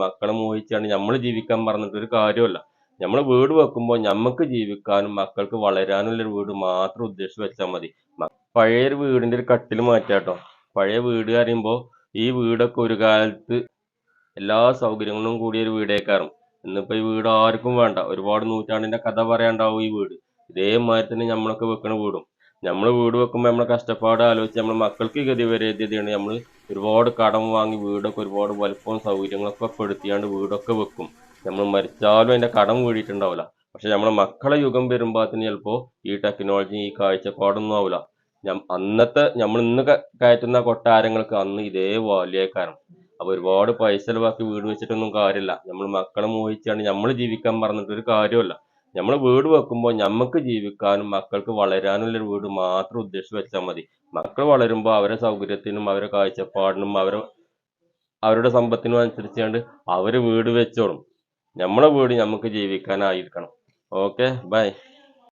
മക്കളെ മോഹിച്ചാണ് നമ്മൾ ജീവിക്കാൻ പറഞ്ഞിട്ടൊരു കാര്യമല്ല. നമ്മൾ വീട് വെക്കുമ്പോൾ നമുക്ക് ജീവിക്കാനും മക്കൾക്ക് വളരാനുള്ള ഒരു വീട് മാത്രം ഉദ്ദേശിച്ച് വെച്ചാൽ മതി. പഴയ ഒരു വീടിന്റെ ഒരു കട്ടിൽ മാറ്റാട്ടോ. പഴയ വീട് പറയുമ്പോൾ ഈ വീടൊക്കെ ഒരു കാലത്ത് എല്ലാ സൗകര്യങ്ങളും കൂടിയ ഒരു വീടേക്കാരം. ഇന്നിപ്പോ ഈ വീട് ആർക്കും വേണ്ട. ഒരുപാട് നൂറ്റാണ്ടിന്റെ കഥ പറയാണ്ടാവും ഈ വീട്. ഇതേമാതിരി തന്നെ നമ്മളൊക്കെ വെക്കണ വീടും. നമ്മൾ വീട് വെക്കുമ്പോൾ നമ്മളെ കഷ്ടപ്പാട് ആലോചിച്ച് നമ്മളെ മക്കൾക്ക് ഗതി വരേണ്ടതാണ്. നമ്മൾ ഒരുപാട് കടം വാങ്ങി വീടൊക്കെ ഒരുപാട് വലുപ്പവും സൗകര്യങ്ങളൊക്കെ പെടുത്തിയാണ്ട് വീടൊക്കെ വെക്കും. നമ്മൾ മരിച്ചാലും അതിന്റെ കടം വീടിയിട്ടുണ്ടാവില്ല. പക്ഷെ നമ്മളെ മക്കളെ യുഗം വരുമ്പോഴത്തേന് ചിലപ്പോ ഈ ടെക്നോളജി ഈ കാഴ്ചപ്പാടൊന്നും ആവില്ല. അന്നത്തെ നമ്മൾ ഇന്ന് കയറ്റുന്ന കൊട്ടാരങ്ങൾക്ക് അന്ന് ഇതേ വാല്യേക്കാരം. അപ്പൊ ഒരുപാട് പൈസ ചെലവാക്കി വീട് വെച്ചിട്ടൊന്നും കാര്യമില്ല. നമ്മൾ മക്കളെ മോഹിച്ചാണ് നമ്മൾ ജീവിക്കാൻ പറഞ്ഞിട്ടൊരു കാര്യമല്ല. നമ്മൾ വീട് വെക്കുമ്പോൾ നമുക്ക് ജീവിക്കാനും മക്കൾക്ക് വളരാനുള്ള ഒരു വീട് മാത്രം ഉദ്ദേശിച്ച് വെച്ചാൽ മതി. മക്കൾ വളരുമ്പോൾ അവരെ സൗകര്യത്തിനും അവരെ കാഴ്ചപ്പാടിനും അവരുടെ സമ്പത്തിനും അനുസരിച്ചാണ്ട് അവര് വീട് വെച്ചോളും. നമ്മളെ വീട് നമുക്ക് ജീവിക്കാനായിരിക്കണം. Okay bye.